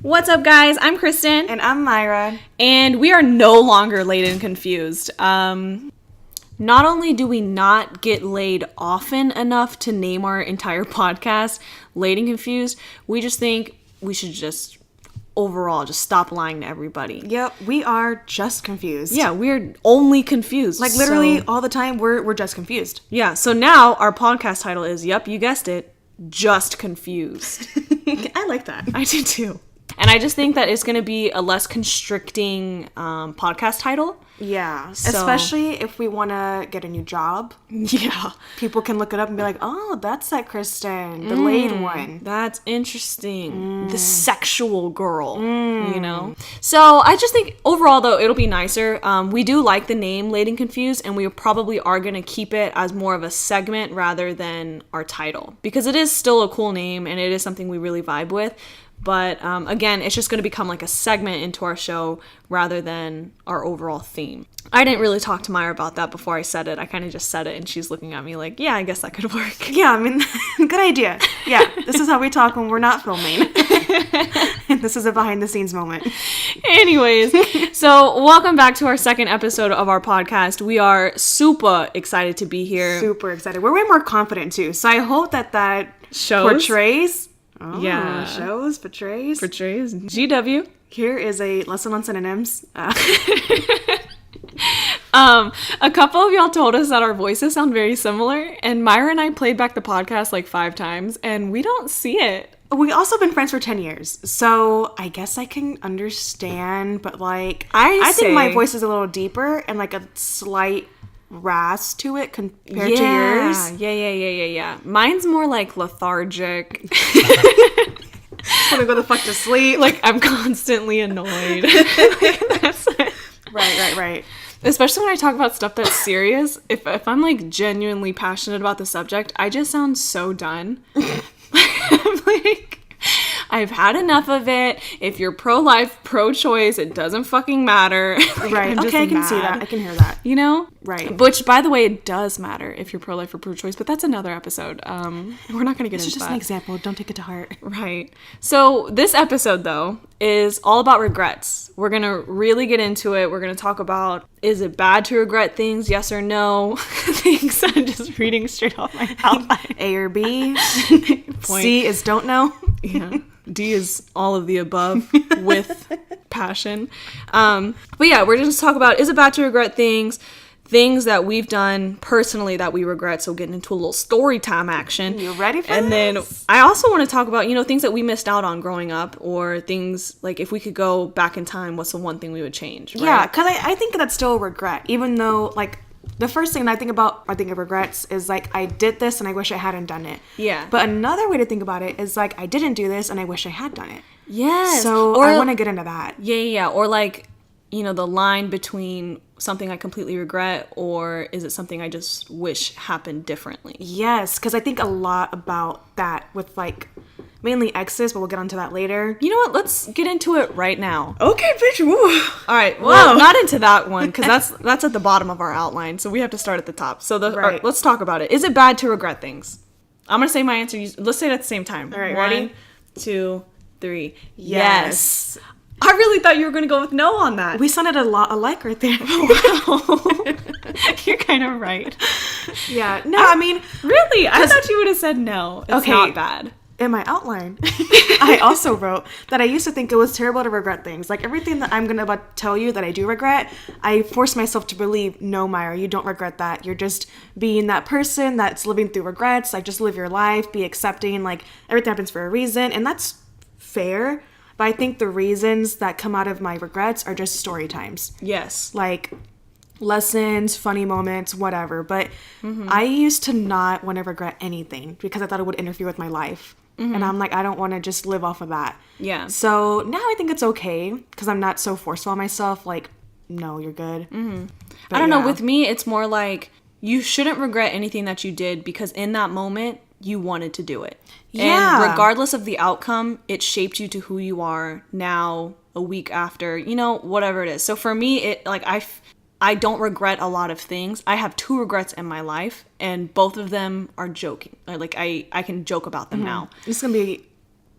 What's up, guys? I'm Kristen. And I'm Myra. And we are no longer Laid and Confused. Not only do we not get laid often enough to name our entire podcast Laid and Confused, we just think we should just overall just stop lying to everybody. Yep, we are just confused. Yeah, we're only confused. Like literally all the time, we're just confused. Yeah, so now our podcast title is, yep, you guessed it, Just Confused. I like that. I do too. And I just think that it's going to be a less constricting podcast title. Yeah. Especially if we want to get a new job. Yeah. People can look it up and be like, oh, that's that Kristen, the laid one. That's interesting. The sexual girl, you know? So I just think overall, though, it'll be nicer. We do like the name Laid and Confused, and we probably are going to keep it as more of a segment rather than our title. Because it is still a cool name, and it is something we really vibe with. But again, it's just going to become like a segment into our show rather than our overall theme. I didn't really talk to Myra about that before I said it. I kind of just said it and she's looking at me like, yeah, I guess that could work. Yeah, I mean, good idea. Yeah, this is how we talk when we're not filming. This is a behind the scenes moment. Anyways, so welcome back to our second episode of our podcast. We are super excited to be here. Super excited. We're way more confident too. So I hope that shows. Portrays. Oh, yeah. Shows, portrays. GW. Here is a lesson on synonyms. A couple of y'all told us that our voices sound very similar, and Myra and I played back the podcast like 5 times, and we don't see it. We also been friends for 10 years, so I guess I can understand, but like, I think my voice is a little deeper and like a slight rasp to it compared to yours. Yeah. Mine's more like lethargic. Wanna go the fuck to sleep. Like, I'm constantly annoyed. That's it. Right. Especially when I talk about stuff that's serious. If I'm like genuinely passionate about the subject, I just sound so done. I'm like, I've had enough of it. If you're pro-life, pro-choice, it doesn't fucking matter. Like, right. Okay, I can see that. I can hear that. You know? Right. Which, by the way, it does matter if you're pro-life or pro-choice, but that's another episode. We're not going to get into that. It's just an example. Don't take it to heart. Right. So this episode, though, is all about regrets. We're going to really get into it. We're going to talk about, is it bad to regret things? Yes or no? Things I'm just reading straight off my outline. A or B. C is don't know. Yeah. D is all of the above with passion. But yeah, we're going to talk about, is it bad to regret things that we've done personally that we regret. So getting into a little story time action. You ready for And this? then I also want to talk about, things that we missed out on growing up, or things like if we could go back in time, what's the one thing we would change? Right? Yeah, because I think that's still a regret, even though like the first thing I think of regrets is like, I did this and I wish I hadn't done it. Yeah. But another way to think about it is like, I didn't do this and I wish I had done it. Yes. So I want to get into that. Yeah. Or like, the line between something I completely regret, or is it something I just wish happened differently? Yes, because I think a lot about that with like mainly exes, but we'll get onto that later. You know what? Let's get into it right now. Okay, bitch. Woo. All right. Well, not into that one, because that's at the bottom of our outline, so we have to start at the top. So let's talk about it. Is it bad to regret things? I'm gonna say my answer. Let's say it at the same time. All right, 1, ready? 2, 3. Yes. I really thought you were gonna go with no on that. We sounded a lot alike right there. Wow. You're kind of right. Yeah. No, I mean, really, I thought you would have said no. It's not bad. In my outline, I also wrote that I used to think it was terrible to regret things. Like everything that I'm gonna tell you that I do regret, I forced myself to believe, no, Myra, you don't regret that. You're just being that person that's living through regrets. Like, just live your life, be accepting. Like, everything happens for a reason, and that's fair. But I think the reasons that come out of my regrets are just story times. Yes. Like lessons, funny moments, whatever. But I used to not want to regret anything because I thought it would interfere with my life. And I'm like, I don't want to just live off of that. Yeah. So now I think it's okay because I'm not so forceful on myself. Like, no, you're good. I don't know. With me, it's more like you shouldn't regret anything that you did because in that moment, you wanted to do it. Yeah. And regardless of the outcome, it shaped you to who you are now, a week after, whatever it is. So for me, I don't regret a lot of things. I have 2 regrets in my life, and both of them are joking. Like, I can joke about them now. It's going to be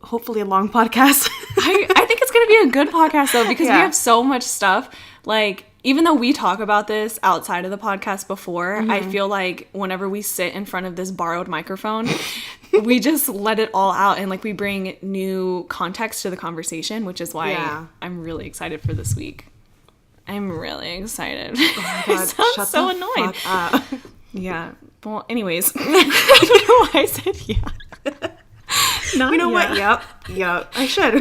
hopefully a long podcast. I think good podcast though, because we Yeah. have so much stuff. Like, even though we talk about this outside of the podcast before, I feel like whenever we sit in front of this borrowed microphone, we just let it all out, and like we bring new context to the conversation, which is why Yeah. I'm really excited for this week. I'm really excited. Oh my I God, sound shut so the annoyed. fuck up. Yeah. Well, anyways, I don't know why I said yeah. Not You know what? yeah. Yep. I should.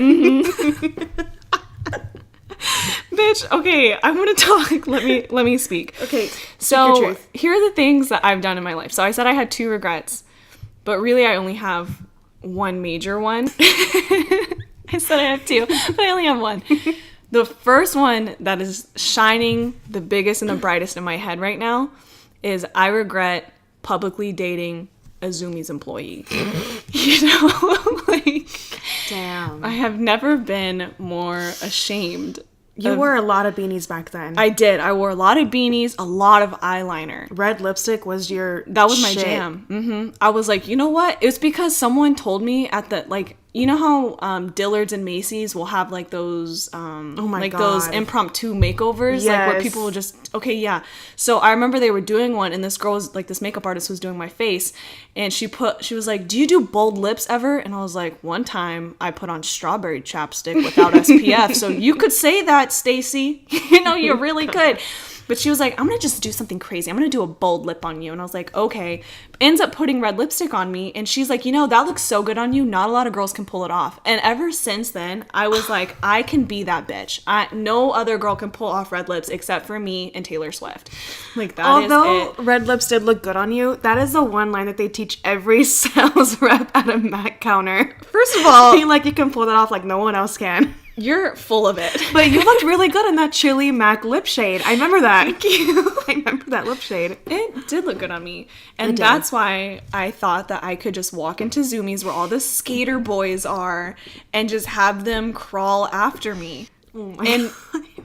Bitch, okay, I want to talk. Let me speak. Okay. So, truth. here are the things that I've done in my life. So, I said I had 2 regrets, but really I only have one major one. I said I have 2, but I only have one. The first one that is shining the biggest and the brightest in my head right now is I regret publicly dating a Zoomies employee. You know, like, Damn. I have never been more ashamed. You wore a lot of beanies back then. I did. I wore a lot of beanies, a lot of eyeliner. Red lipstick was your That was my shit. jam. I was like, you know what? It was because someone told me at the, like, you know how Dillard's and Macy's will have like those, my those God. impromptu makeovers, like where Yes. people will just, okay, yeah. So I remember they were doing one, and this girl was like, this makeup artist was doing my face, and she was like, do you do bold lips ever? And I was like, one time I put on strawberry chapstick without SPF, so you could say that, Stacy. You know, you really could. But she was like, I'm gonna just do something crazy. I'm gonna do a bold lip on you. And I was like, okay. Ends up putting red lipstick on me. And she's like, you know, that looks so good on you. Not a lot of girls can pull it off. And ever since then, I was like, I can be that bitch. No other girl can pull off red lips except for me and Taylor Swift. Like, that Although is it. red lips did look good on you, that is the one line that they teach every sales rep at a Mac counter. First of all, Being like, you can pull that off like no one else can. you're full of it. But you looked really good in that chili Mac lip shade. I remember that. Thank you. I remember that lip shade. It did look good on me. And did. that's why I thought that I could just walk into Zoomies where all the skater boys are and just have them crawl after me. And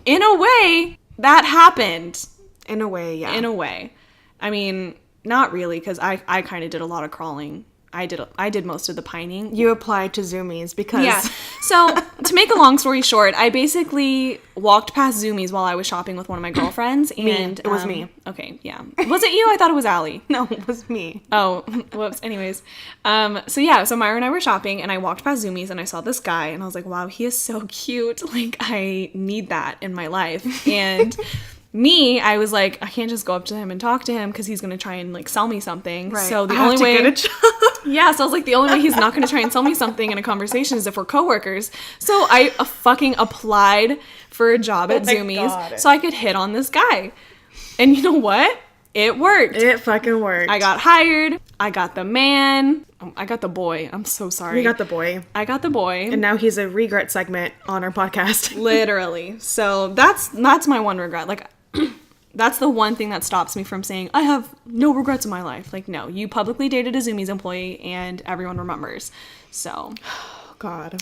in a way, that happened. In a way, yeah. In a way. I mean, not really, because I kind of did a lot of crawling. I did most of the pining. You applied to Zoomies because... Yeah. So, to make a long story short, I basically walked past Zoomies while I was shopping with one of my girlfriends. And It was me. Okay, yeah. Was it you? I thought it was Allie. No, it was me. Oh, whoops. Anyways. So Myra and I were shopping, and I walked past Zoomies, and I saw this guy, and I was like, wow, he is so cute. Like, I need that in my life. And... I was like, I can't just go up to him and talk to him because he's going to try and like sell me something. Right. So the I have only to way, get a job. yeah, so I was like, the only way he's not going to try and sell me something in a conversation is if we're coworkers. So I fucking applied for a job at my Zoomies God. so I could hit on this guy. And you know what? It worked. It fucking worked. I got hired. I got the man. I got the boy. I'm so sorry. You got the boy. I got the boy. And now he's a regret segment on our podcast. Literally. So that's my one regret. Like, that's the one thing that stops me from saying I have no regrets in my life. Like, no, you publicly dated a Zoomies employee and everyone remembers. So, God.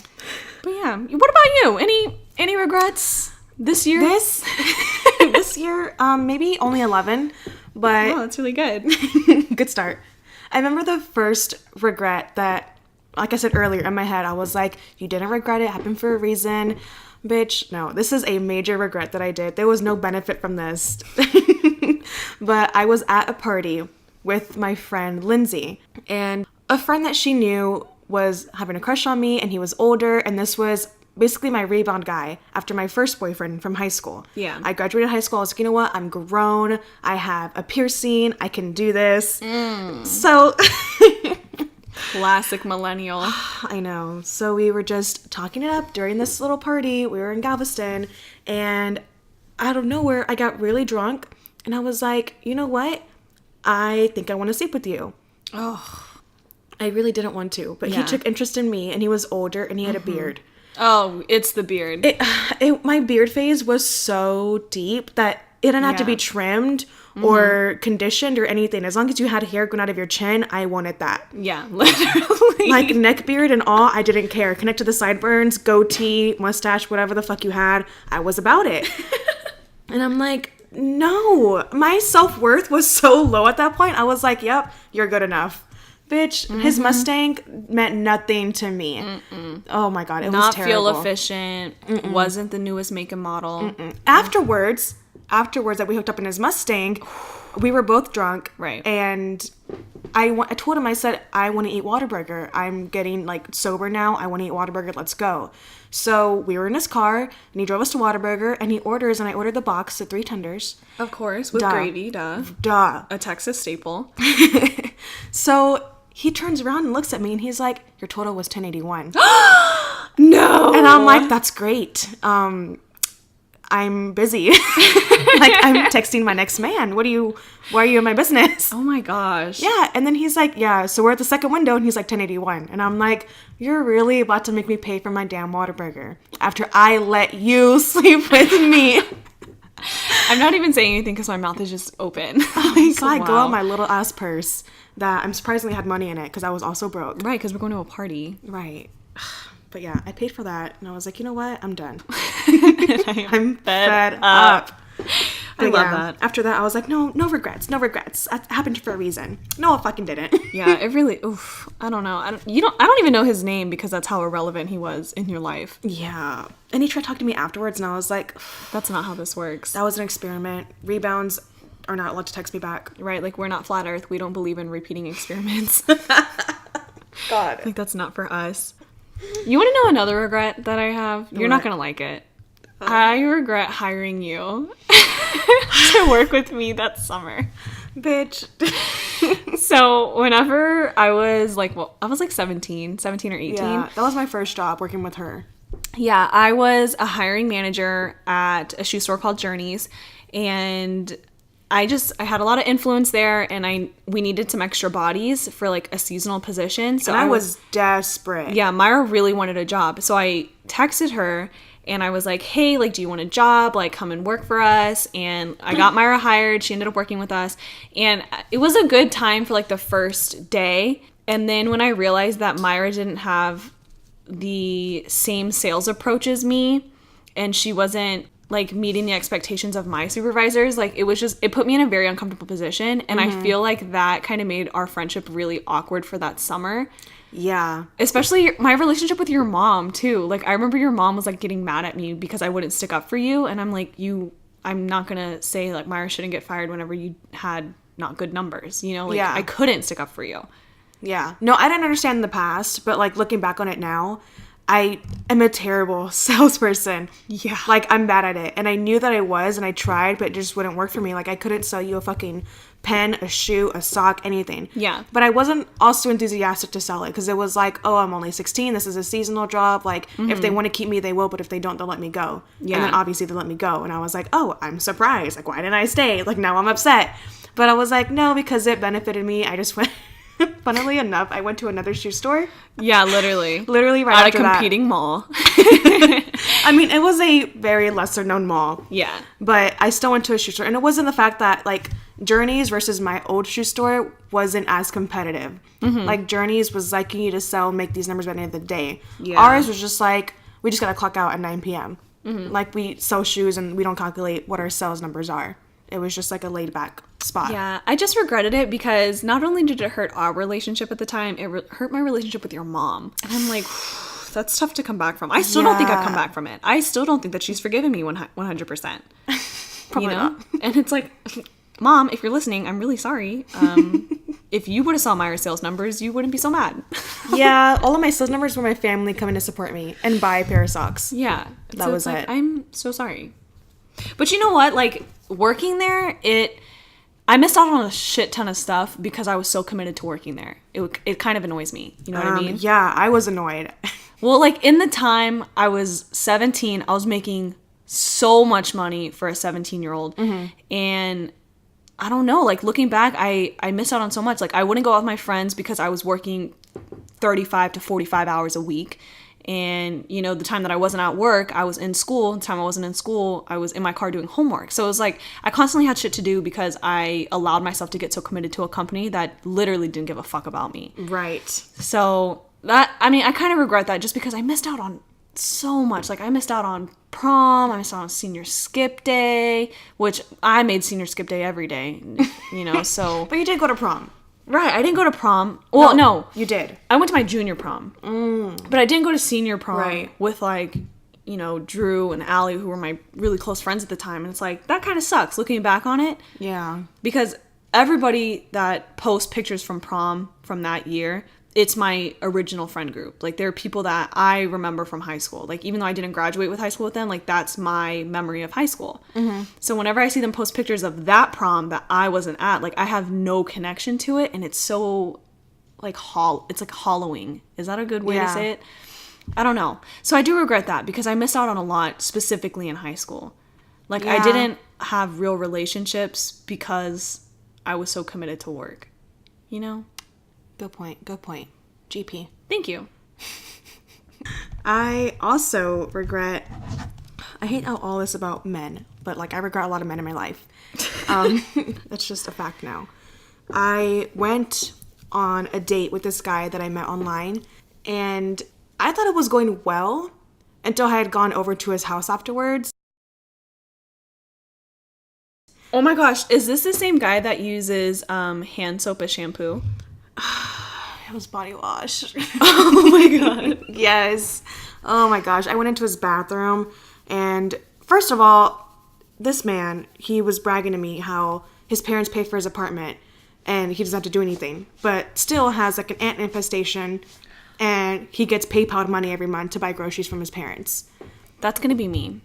but yeah. What about you? Any regrets this year? This year, maybe only 11, but Oh, that's really good. good start. I remember the first regret that, like I said earlier, in my head, I was like, you didn't regret it, happened for a reason. Bitch, no, this is a major regret that I did. There was no benefit from this. But I was at a party with my friend Lindsay, and a friend that she knew was having a crush on me, and he was older, and this was basically my rebound guy after my first boyfriend from high school. Yeah. I graduated high school. I was like, you know what? I'm grown. I have a piercing. I can do this. So... Classic millennial. I know. So we were just talking it up during this little party. We were in Galveston, and out of nowhere, I got really drunk, and I was like, you know what? I think I want to sleep with you. Oh. I really didn't want to, but he Yeah. took interest in me, and he was older, and he had a beard. Oh, it's the beard. My beard phase was so deep that it didn't have to be Yeah. trimmed or conditioned or anything. As long as you had hair going out of your chin, I wanted that. Yeah, literally. Like neck beard and all, I didn't care. Connect to the sideburns, goatee, mustache, whatever the fuck you had, I was about it. And I'm like, no, my self-worth was so low at that point. I was like, yep, you're good enough. Bitch, his Mustang meant nothing to me. Oh my God, it was Not terrible. fuel efficient. Wasn't the newest make and model. Afterwards that we hooked up in his Mustang, we were both drunk. Right. And I told him, I said, I want to eat Whataburger. I'm getting like sober now. I want to eat Whataburger. Let's go. So we were in his car and he drove us to Whataburger and he orders, and I ordered the box of 3 tenders. Of course, with Duh. gravy, duh. Duh. A Texas staple. So he turns around and looks at me and he's like, your total was 1081. No! And I'm like, that's great. I'm busy. Like, I'm texting my next man. Why are you in my business? Oh my gosh. Yeah. And then he's like, yeah, so we're at the second window, and he's like 1081. And I'm like, you're really about to make me pay for my damn Whataburger after I let you sleep with me. I'm not even saying anything because my mouth is just open. So I go out my little ass purse that I'm surprisingly had money in it because I was also broke. Right, because we're going to a party. Right. But yeah, I paid for that, and I was like, you know what? I'm done. I'm Fed up. I But love yeah, that. After that, I was like, no regrets. That happened for a reason. No, it fucking didn't. Yeah, it really. Oof. I don't know. I don't even know his name because that's how irrelevant he was in your life. Yeah. And he tried to talk to me afterwards, and I was like, That's not how this works. that was an experiment. Rebounds are not allowed to text me back. Right? Like, we're not flat Earth. We don't believe in repeating experiments. God. Like, that's not for us. You want to know another regret that I have? You're not What? gonna like it. I regret hiring you to work with me that summer. Bitch. So whenever I was like, I was like 17 or 18. Yeah, that was my first job, working with her. Yeah, I was a hiring manager at a shoe store called Journeys, and I had a lot of influence there, and we needed some extra bodies for like a seasonal position. So And I was desperate. yeah, Myra really wanted a job. So I texted her and I was like, hey, like, do you want a job? Like, come and work for us. And I got Myra hired. She ended up working with us. And it was a good time for like the first day. And then when I realized that Myra didn't have the same sales approach as me, and she wasn't like meeting the expectations of my supervisors, like it put me in a very uncomfortable position. And I feel like that kind of made our friendship really awkward for that summer. Yeah. Especially my relationship with your mom too. Like, I remember your mom was like getting mad at me because I wouldn't stick up for you, and I'm like, I'm not gonna say like Myra shouldn't get fired whenever you had not good numbers, you know? Like, Yeah. I couldn't stick up for you. Yeah. No, I didn't understand in the past, but like looking back on it now, I am a terrible salesperson. Yeah. Like, I'm bad at it. And I knew that I was, and I tried, but it just wouldn't work for me. Like, I couldn't sell you a fucking pen, a shoe, a sock, anything. Yeah. But I wasn't also enthusiastic to sell it because it was like, oh, I'm only 16. This is a seasonal job. Like, if they want to keep me, they will. But if they don't, they'll let me go. Yeah. And then obviously they let me go. And I was like, oh, I'm surprised. Like, why didn't I stay? Like, now I'm upset. But I was like, no, because it benefited me. I just went... Funnily enough, I went to another shoe store. Yeah, literally. Literally right At after a that. competing mall. I mean, it was a very lesser known mall. Yeah. But I still went to a shoe store. And it wasn't the fact that, like, Journeys versus my old shoe store wasn't as competitive. Like, Journeys was like, you need to sell, make these numbers by the end of the day. Yeah. Ours was just like, we just got to clock out at 9 p.m. Like, we sell shoes and we don't calculate what our sales numbers are. It was just like a laid back spot. Yeah, I just regretted it because not only did it hurt our relationship at the time, it hurt my relationship with your mom. And I'm like, that's tough to come back from. I still don't think I've come back from it. I still don't think that she's forgiven me 100%. Probably you know? not. And it's like, Mom, if you're listening, I'm really sorry. If you would have saw Myra's sales numbers, you wouldn't be so mad. Yeah, all of my sales numbers were my family coming to support me and buy a pair of socks. Yeah. That was like, it. I'm so sorry. But you know what? Like, working there, I missed out on a shit ton of stuff because I was so committed to working there. It kind of annoys me. You know what I mean? Yeah, I was annoyed. Well, like, in the time I was 17, I was making so much money for a 17-year-old. And I don't know, like, looking back, I missed out on so much. Like, I wouldn't go out with my friends because I was working 35 to 45 hours a week. And, you know, the time that I wasn't at work, I was in school. The time I wasn't in school, I was in my car doing homework. So it was like, I constantly had shit to do because I allowed myself to get so committed to a company that literally didn't give a fuck about me. Right. So that, I mean, I kind of regret that just because I missed out on so much. Like, I missed out on prom, I missed out on senior skip day, which I made senior skip day every day, you know, so. But you did go to prom. Right, I didn't go to prom. Well, no. You did. I went to my junior prom. But I didn't go to senior prom Right. with, like, you know, Drew and Allie, who were my really close friends at the time. And it's like, that kind of sucks looking back on it. Yeah. Because everybody that posts pictures from prom from that year, it's my original friend group. Like, there are people that I remember from high school. Like, even though I didn't graduate with high school with them, like, that's my memory of high school. So whenever I see them post pictures of that prom that I wasn't at, like, I have no connection to it. And it's so, like, it's like hollowing. Is that a good way to Yeah. say it? I don't know. So I do regret that because I missed out on a lot, specifically in high school. Like, I Yeah. didn't have real relationships because I was so committed to work. You know? Good point. Good point. GP. Thank you. I also regret. I hate how all this about men, but like I regret a lot of men in my life. That's just a fact now. I went on a date with this guy that I met online, and I thought it was going well until I had gone over to his house afterwards. Oh my gosh, is this the same guy that uses hand soap as shampoo? It was body wash. Oh my god. Yes. Oh my gosh. I went into his bathroom, and first of all, this man, he was bragging to me how his parents pay for his apartment and he doesn't have to do anything, but still has like an ant infestation, and he gets PayPal money every month to buy groceries from his parents. That's gonna be me.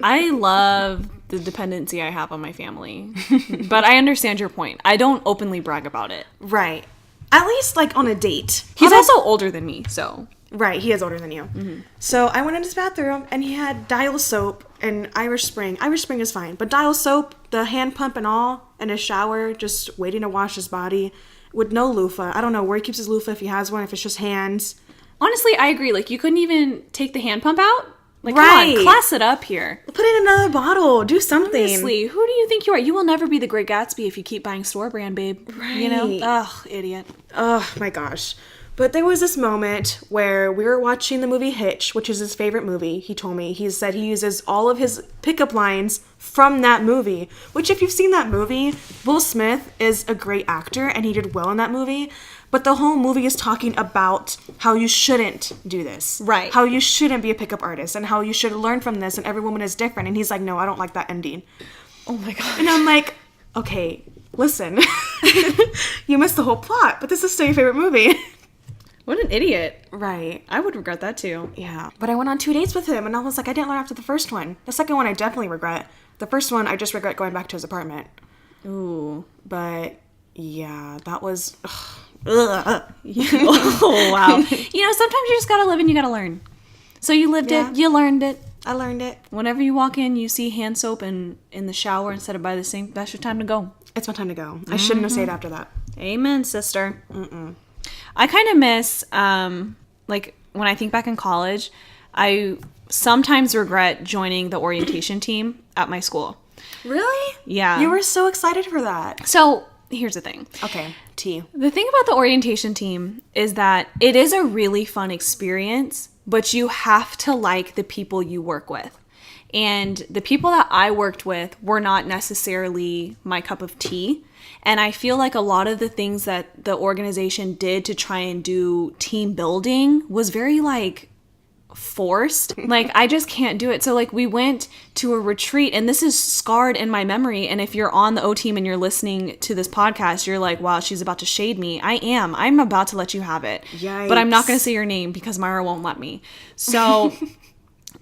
I love the dependency I have on my family. But I understand your point. I don't openly brag about it. Right. At least like on a date. He's also older than me, so. Right, he is older than you. So I went into his bathroom, and he had Dial soap and Irish Spring. Irish Spring is fine, but Dial soap, the hand pump and all, in his shower, just waiting to wash his body with no loofah. I don't know where he keeps his loofah, if he has one, if it's just hands. Honestly, I agree. Like, you couldn't even take the hand pump out? Like, Right. come on, class it up here. Put it in another bottle. Do something. Honestly, who do you think you are? You will never be the Great Gatsby if you keep buying store brand, babe. You know? Right. Ugh, idiot. Oh my gosh. But there was this moment where we were watching the movie Hitch, which is his favorite movie. He told me, he said he uses all of his pickup lines from that movie, which if you've seen that movie, Will Smith is a great actor and he did well in that movie. But the whole movie is talking about how you shouldn't do this. Right. How you shouldn't be a pickup artist and how you should learn from this and every woman is different. And he's like, no, I don't like that ending. Oh my god. And I'm like, okay, listen. You missed the whole plot, but this is still your favorite movie. What an idiot. Right. I would regret that too. Yeah. But I went on 2 dates with him and I was like, I didn't learn after the first one. The second one I definitely regret. The first one I just regret going back to his apartment. Ooh. But yeah, that was Oh, wow. You know, sometimes you just gotta live and you gotta learn. So you lived Yeah. it, you learned it. I learned it. Whenever you walk in, you see hand soap in the shower instead of by the sink, that's your time to go. It's my time to go. I shouldn't have stayed after that. Amen, sister. I kind of miss, like, when I think back in college, I sometimes regret joining the orientation team at my school. Really? Yeah. You were so excited for that. So, here's the thing. Okay. Tea. The thing about the orientation team is that it is a really fun experience, but you have to like the people you work with. And the people that I worked with were not necessarily my cup of tea. And I feel like a lot of the things that the organization did to try and do team building was very like forced. Like, I just can't do it. So like, we went to a retreat, and this is scarred in my memory. And if you're on the O team and you're listening to this podcast, you're like, wow, she's about to shade me. I am. I'm about to let you have it. But I'm not going to say your name because Myra won't let me. So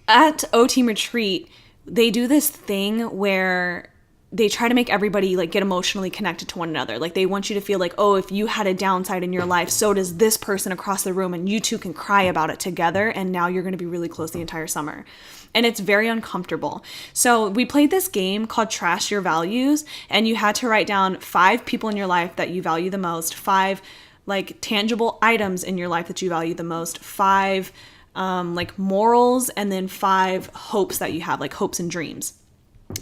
at O team retreat, they do this thing where they try to make everybody like get emotionally connected to one another. Like, they want you to feel like, oh, if you had a downside in your life, so does this person across the room, and you two can cry about it together, and now you're going to be really close the entire summer. And it's very uncomfortable. So we played this game called Trash Your Values, and you had to write down 5 people in your life that you value the most, 5 like tangible items in your life that you value the most, 5 like morals, and then 5 hopes that you have, like hopes and dreams.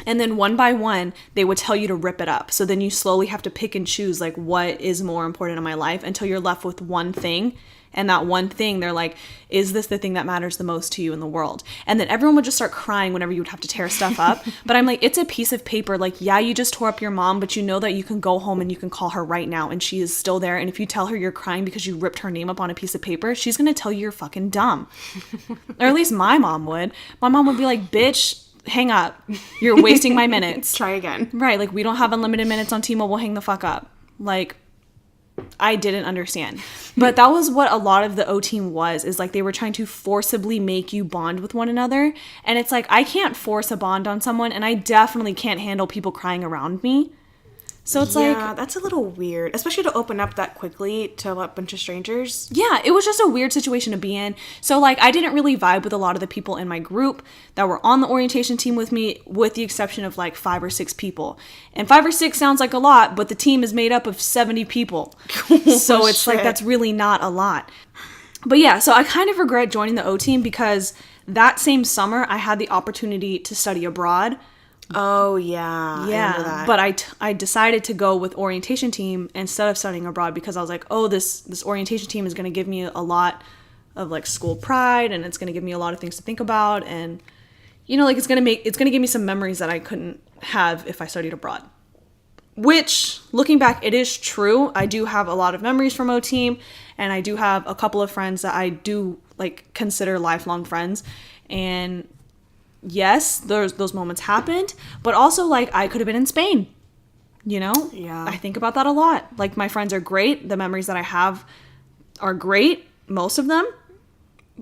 And then one by one, they would tell you to rip it up. So then you slowly have to pick and choose like what is more important in my life until you're left with one thing. And that one thing, they're like, is this the thing that matters the most to you in the world? And then everyone would just start crying whenever you would have to tear stuff up. But I'm like, it's a piece of paper. Like, yeah, you just tore up your mom, but you know that you can go home and you can call her right now and she is still there. And if you tell her you're crying because you ripped her name up on a piece of paper, she's going to tell you you're fucking dumb. Or at least my mom would. My mom would be like, bitch, hang up. You're wasting my minutes. Try again. Right. Like, we don't have unlimited minutes on T-Mobile. Hang the fuck up. Like, I didn't understand. But that was what a lot of the O Team was, is like they were trying to forcibly make you bond with one another. And it's like, I can't force a bond on someone, and I definitely can't handle people crying around me. So it's Yeah, that's a little weird, especially to open up that quickly to a bunch of strangers. yeah, it was just a weird situation to be in. So like, I didn't really vibe with a lot of the people in my group that were on the orientation team with me, with the exception of like 5 or 6 people. And 5 or 6 sounds like a lot, but the team is made up of 70 people. So it's like, that's really not a lot. But yeah, so I kind of regret joining the O Team because that same summer I had the opportunity to study abroad. Oh, yeah. I remember that. But I decided to go with orientation team instead of studying abroad because I was like, oh, this orientation team is going to give me a lot of like school pride, and it's going to give me a lot of things to think about, and you know, like it's going to give me some memories that I couldn't have if I studied abroad. Which, looking back, it is true. I do have a lot of memories from O Team, and I do have a couple of friends that I do like consider lifelong friends, and yes, those moments happened, but also like I could have been in Spain, you know? Yeah. I think about that a lot. Like, my friends are great. The memories that I have are great, most of them.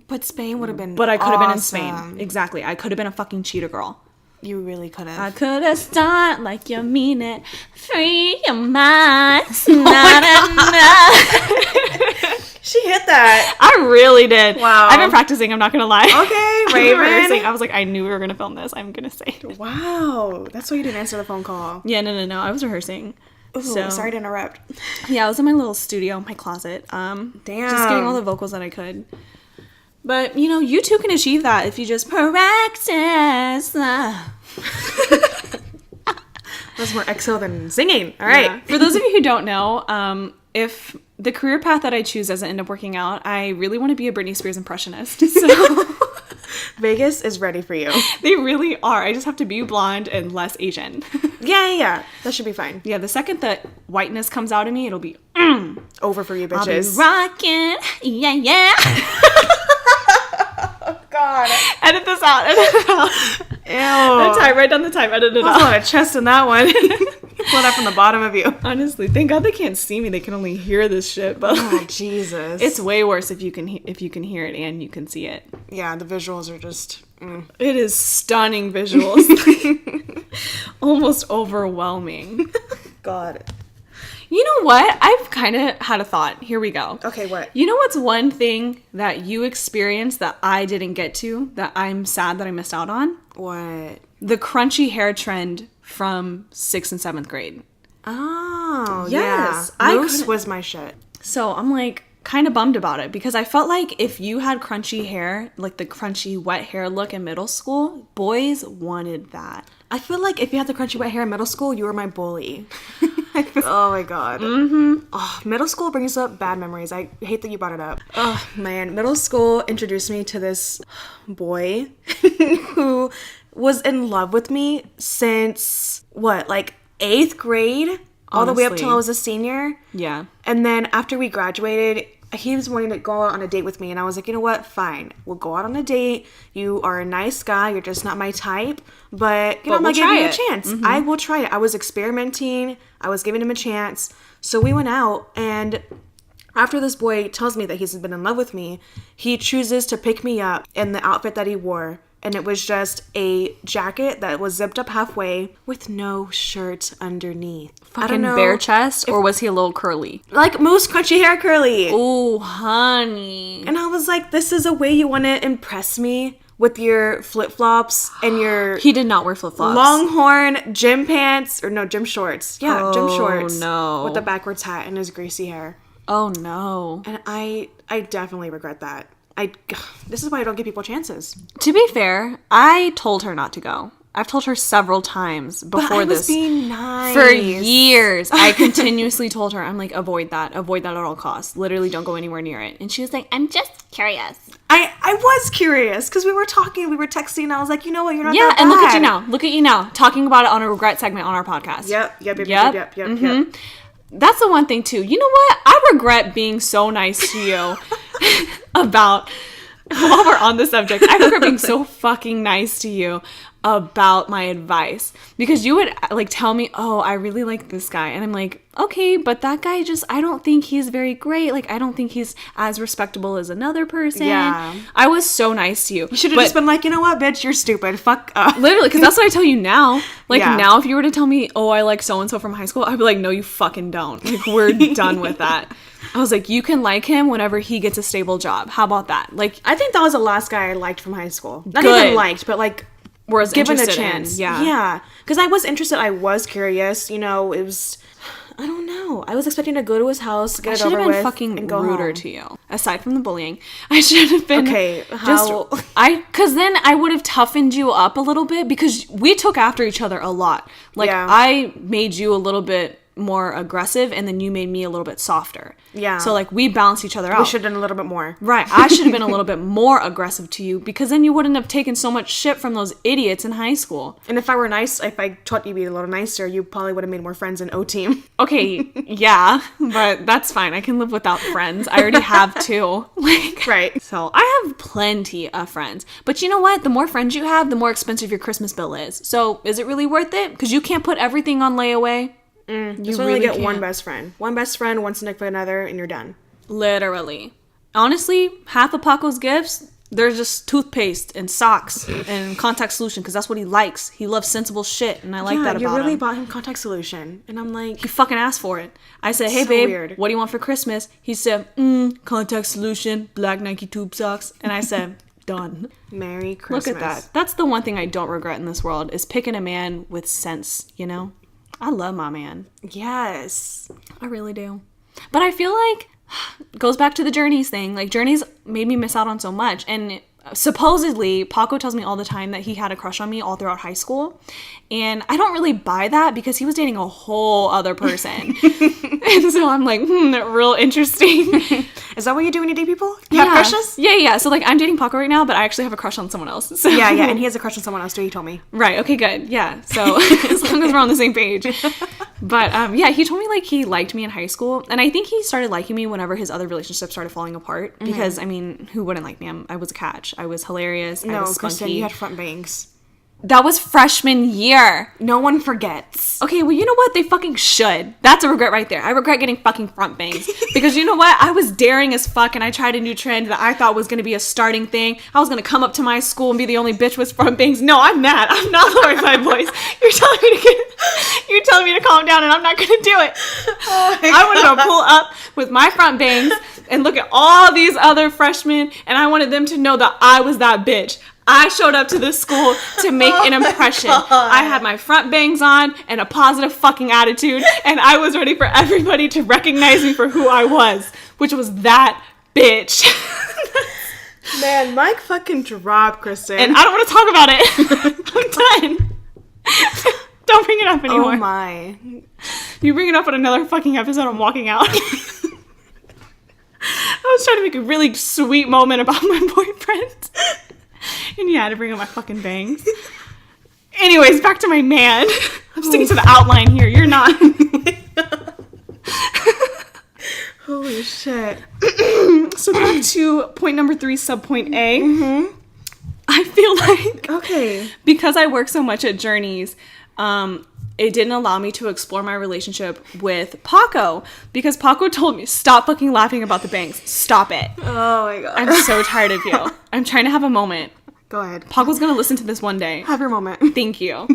But Spain would have been But I could have been in awesome. Spain. Exactly. I could have been a fucking cheetah girl. You really could have. I could have started like you mean it. Free your mind. Not enough. She hit that. I really did. Wow. I've been practicing, I'm not going to lie. Okay, I've been rehearsing. Raven. I was like, I knew we were going to film this. I'm going to say it. Wow. That's why you didn't answer the phone call. Yeah, no. I was rehearsing. Ooh, sorry to interrupt. Yeah, I was in my little studio, my closet. Damn. Just getting all the vocals that I could. But, you know, you too can achieve that if you just practice. That's more EXO than singing. All right. Yeah. For those of you who don't know, if the career path that I choose doesn't end up working out, I really want to be a Britney Spears impressionist. So Vegas is ready for you. they really are. I just have to be blonde and less Asian. Yeah. That should be fine. Yeah, the second that whiteness comes out of me, it'll be Over for you, I'll be bitches. rocking. Yeah. God. Edit this out. Ew. The time, write down the time, edit it There's a out. lot of chest in that one. Pull that from the bottom of you. Honestly, thank God they can't see me. They can only hear this shit. But Oh, Jesus. it's way worse if you can hear it and you can see it. Yeah, the visuals are just... It is stunning visuals. Almost overwhelming. God. You know what? I've kind of had a thought. Here we go. Okay, what? You know what's one thing that you experienced that I didn't get to, that I'm sad that I missed out on? What? The crunchy hair trend from 6th and 7th grade. Oh, Yes, yeah. I Moose couldn't- was my shit. So I'm like kind of bummed about it because I felt like if you had crunchy hair, like the crunchy wet hair look in middle school, boys wanted that. I feel like if you had the crunchy wet hair in middle school, you were my bully. Oh my god. Mm-hmm. Oh, middle school brings up bad memories. I hate that you brought it up. Oh man, middle school introduced me to this boy who was in love with me since what, like 8th grade? All the way up Honestly. till I was a senior. Yeah. And then after we graduated, he was wanting to go out on a date with me. And I was like, you know what? Fine. We'll go out on a date. You are a nice guy. You're just not my type. But, you know, I'm we'll going to give try you a it. chance. I will try it. I was experimenting. I was giving him a chance. So we went out. And after this boy tells me that he's been in love with me, he chooses to pick me up in the outfit that he wore. And it was just a jacket that was zipped up halfway with no shirt underneath. I don't Fucking know. bare chest, or was he a little curly? Like Moose crunchy hair curly. Oh, honey. And I was like, this is a way you want to impress me with your flip-flops and your He did not wear flip-flops. longhorn gym pants, or no, gym shorts. Yeah, gym Oh, shorts. no. With a backwards hat and his greasy hair. Oh, no. And I definitely regret that. This is why I don't give people chances. To be fair, I told her not to go. I've told her several times But before I was this. being nice. For years, I continuously told her, I'm like, avoid that at all costs. Literally don't go anywhere near it. And she was like, I'm just curious. I was curious because we were talking, we were texting, and I was like, you know what, you're not Yeah, that and look at bad. you now. Look at you now. Talking about it on a regret segment on our podcast. Yep. That's the one thing too. You know what? I regret being so nice to you about, while we're on the subject, I regret being so fucking nice to you about my advice, because you would like tell me, oh, I really like this guy, and I'm like, okay, but that guy just, I don't think he's very great. Like, I don't think he's as respectable as another person. Yeah. I was so nice to you. You should have just been like, you know what, bitch, you're stupid. Fuck up. Literally, because that's what I tell you now. Like, Yeah. now if you were to tell me, oh, I like so-and-so from high school, I'd be like, no, you fucking don't. Like, we're done with that. I was like, you can like him whenever he gets a stable job. How about that? Like, I think that was the last guy I liked from high school. Not Good. even liked, but like, was given a interested in. chance. Yeah. Yeah. Because I was interested. I was curious. You know, it was, I don't know. I was expecting to go to his house, I get it should over have been with, fucking and go ruder home. to you. Aside from the bullying, I should have been Okay, just how- because then I would have toughened you up a little bit, because we took after each other a lot. Like, Yeah. I made you a little bit more aggressive, and then you made me a little bit softer. Yeah. So like we balanced each other out. We should have done a little bit more. Right. I should have been a little bit more aggressive to you, because then you wouldn't have taken so much shit from those idiots in high school. And if I were nice, if I taught you to be a little nicer, you probably would have made more friends in O team. Okay, yeah, but that's fine. I can live without friends. I already have two. Like, Right. so I have plenty of friends. But you know what? The more friends you have, the more expensive your Christmas bill is. So is it really worth it? Because you can't put everything on layaway. You only really get can't. one best friend. One best friend, one significant other, and you're done. Literally. Honestly, half of Paco's gifts, they're just toothpaste and socks and contact solution, because that's what he likes. He loves sensible shit, and I like that you about really him. bought him contact solution. And I'm like, He fucking asked for it. I said, hey, So babe, weird. what do you want for Christmas? He said, contact solution, black Nike tube socks. And I said, done. Merry Christmas. Look at that. That's the one thing I don't regret in this world, is picking a man with sense, you know? I love my man. Yes. I really do. But I feel like it goes back to the Journeys thing. Like, Journeys made me miss out on so much. And supposedly, Paco tells me all the time that he had a crush on me all throughout high school. And I don't really buy that, because he was dating a whole other person. And so I'm like, real interesting. Is that what you do when you date people? You have crushes? Yeah. So, like, I'm dating Paco right now, but I actually have a crush on someone else. So. Yeah. And he has a crush on someone else too, he told me. Right. Okay, good. Yeah. So, as long as we're on the same page. But, yeah, he told me, like, he liked me in high school. And I think he started liking me whenever his other relationships started falling apart. Because, I mean, who wouldn't like me? I was a catch. I was hilarious. I No, was Kristen, spunky. you had front bangs. That was freshman year. No one forgets. Okay, well, you know what? They fucking should. That's a regret right there. I regret getting fucking front bangs. Because you know what? I was daring as fuck, and I tried a new trend that I thought was going to be a starting thing. I was going to come up to my school and be the only bitch with front bangs. No, I'm mad. I'm not lowering my voice. You're telling me to calm down, and I'm not going to do it. I wanted to pull up with my front bangs and look at all these other freshmen, and I wanted them to know that I was that bitch. I showed up to this school to make an impression. I had my front bangs on and a positive fucking attitude, and I was ready for everybody to recognize me for who I was, which was that bitch. Man, Mike fucking dropped, Kristen. And I don't want to talk about it. I'm done. Don't bring it up anymore. Oh my. You bring it up in another fucking episode, I'm walking out. I was trying to make a really sweet moment about my boyfriend. And yeah, I had to bring up my fucking bangs. Anyways, back to my man. I'm sticking to the outline here. You're not. Holy shit. So back to point number 3, subpoint A. I feel like Okay. because I work so much at Journeys, it didn't allow me to explore my relationship with Paco, because Paco told me, stop fucking laughing about the bangs. Stop it. Oh my god. I'm so tired of you. I'm trying to have a moment. Go ahead. Paco's gonna listen to this one day. Have your moment. Thank you.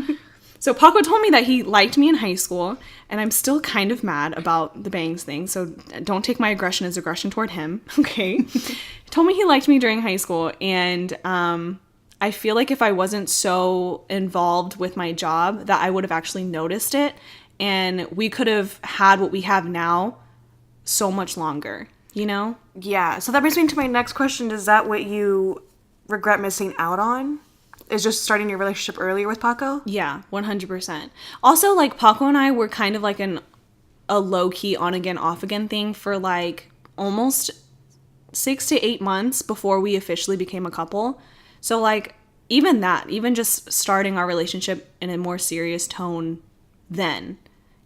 So Paco told me that he liked me in high school, and I'm still kind of mad about the bangs thing, so don't take my aggression as aggression toward him, okay? He told me he liked me during high school, and I feel like if I wasn't so involved with my job that I would have actually noticed it, and we could have had what we have now so much longer, you know? Yeah. So that brings me to my next question. Is that what you regret missing out on? is just starting your relationship earlier with Paco? Yeah, 100%. Also, like, Paco and I were kind of like a low-key on-again, off-again thing for, like, almost 6 to 8 months before we officially became a couple. So, like, even just starting our relationship in a more serious tone then,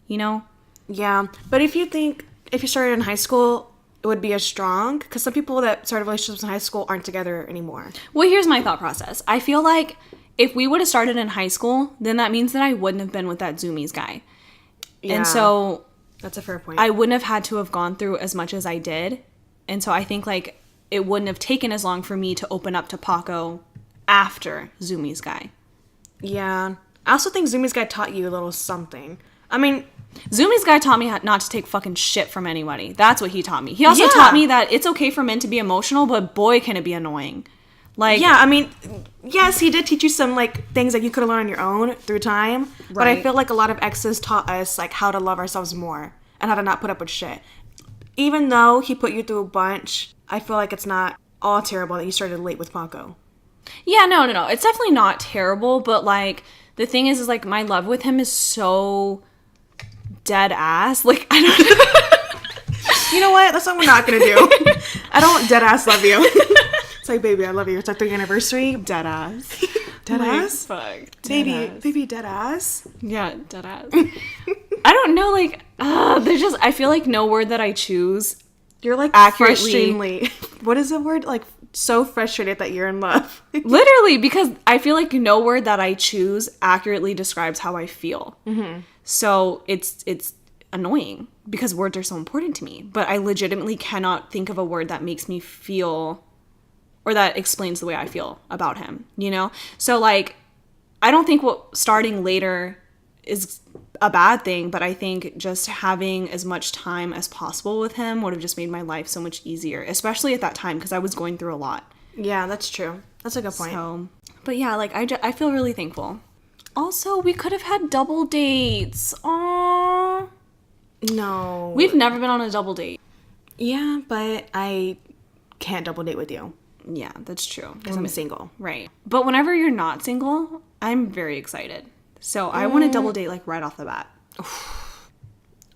you know? Yeah, but if you started in high school, it would be as strong, because some people that started relationships in high school aren't together anymore. Well, here's my thought process. I feel like if we would have started in high school, then that means that I wouldn't have been with that Zoomies guy. Yeah, and so that's a fair point. I wouldn't have had to have gone through as much as I did. And so I think, like, it wouldn't have taken as long for me to open up to Paco after Zoomies guy. Yeah. I also think Zoomies guy taught you a little something. I mean, Zoomies guy taught me not to take fucking shit from anybody. That's what he taught me. He also Yeah. taught me that it's okay for men to be emotional, but boy, can it be annoying. Like, yeah, I mean, yes, he did teach you some, like, things that you could have learned on your own through time. But I Right. feel like a lot of exes taught us, like, how to love ourselves more and how to not put up with shit. Even though he put you through a bunch, I feel like it's not all terrible that you started late with Paco. yeah, no. It's definitely not terrible, but, like, the thing is like, my love with him is so dead ass. Like, I don't You know what? That's what we're not gonna do. I don't dead ass love you. It's like, baby, I love you. It's our 3rd anniversary. dead ass. Dead ass? Fuck. Baby, dead ass. Yeah, dead ass. I don't know, like, there's just, I feel like no word that I choose You're like accurately. frustratingly. What is the word? Like, so frustrated that you're in love. Literally, because I feel like no word that I choose accurately describes how I feel. Mm-hmm. So it's annoying because words are so important to me. But I legitimately cannot think of a word that makes me feel, or that explains the way I feel about him, you know? So, like, I don't think starting later is a bad thing, but I think just having as much time as possible with him would have just made my life so much easier, especially at that time, because I was going through a lot. Yeah, that's true. That's a good point. So, but yeah, like, I feel really thankful. Also, we could have had double dates. Aww. No. We've never been on a double date. Yeah, but I can't double date with you Yeah, that's true. because I'm single. Right. But whenever you're not single, I'm very excited. So I want to double date, like, right off the bat.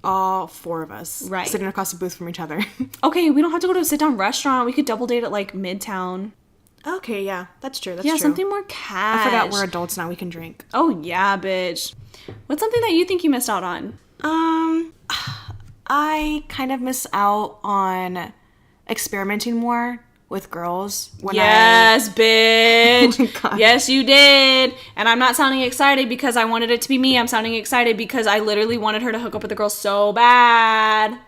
All 4 of us. Right. Sitting across the booth from each other. Okay, we don't have to go to a sit-down restaurant. We could double date at, like, Midtown. Okay, yeah. That's true. That's Yeah, true. something more cash. I forgot we're adults now. We can drink. Oh, yeah, bitch. What's something that you think you missed out on? I kind of miss out on experimenting more with girls. Yes, bitch. Oh my God. Yes, you did. And I'm not sounding excited because I wanted it to be me. I'm sounding excited because I literally wanted her to hook up with a girl so bad.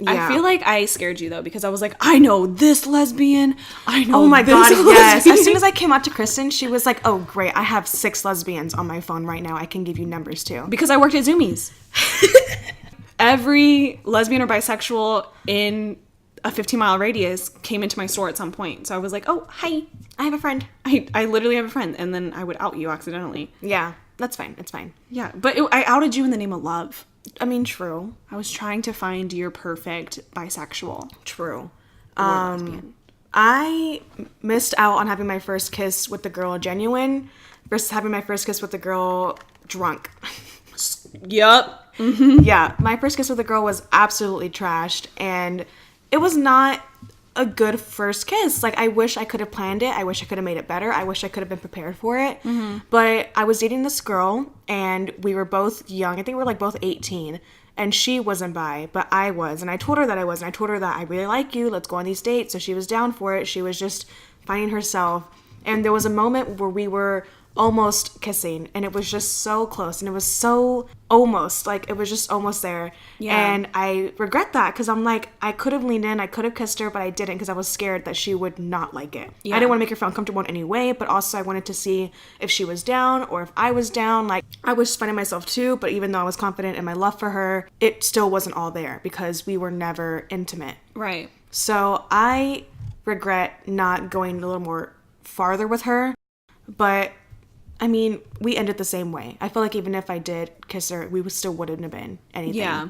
Yeah. I feel like I scared you, though, because I was like, I know this lesbian. I know Oh my this God, yes. lesbian. As soon as I came out to Kristen, she was like, oh, great. I have 6 lesbians on my phone right now. I can give you numbers too. Because I worked at Zoomies. Every lesbian or bisexual in a 15-mile radius came into my store at some point. So I was like, oh, hi. I have a friend. I literally have a friend. And then I would out you accidentally. Yeah, that's fine. It's fine. Yeah, but I outed you in the name of love. I mean, true. I was trying to find your perfect bisexual. True. Or lesbian. I missed out on having my first kiss with the girl genuine versus having my first kiss with the girl drunk. Yup. Yeah, my first kiss with a girl was absolutely trashed, and it was not a good first kiss. Like, I wish I could have planned it. I wish I could have made it better. I wish I could have been prepared for it. But I was dating this girl, and we were both young. I think we were, like, both 18. And she wasn't bi, but I was. And I told her that I was. And I told her that I really like you. Let's go on these dates. So she was down for it. She was just finding herself. And there was a moment where we were almost kissing, and it was just so close, and it was so almost, like, it was just almost there. Yeah. And I regret that, because I'm like, I could have leaned in, I could have kissed her, but I didn't, because I was scared that she would not like it. Yeah. I didn't want to make her feel uncomfortable in any way, but also I wanted to see if she was down or if I was down. Like, I was finding myself too, but even though I was confident in my love for her, it still wasn't all there because we were never intimate. Right. So I regret not going a little more farther with her, but I mean, we ended the same way. I feel like even if I did kiss her, we still wouldn't have been anything. Yeah.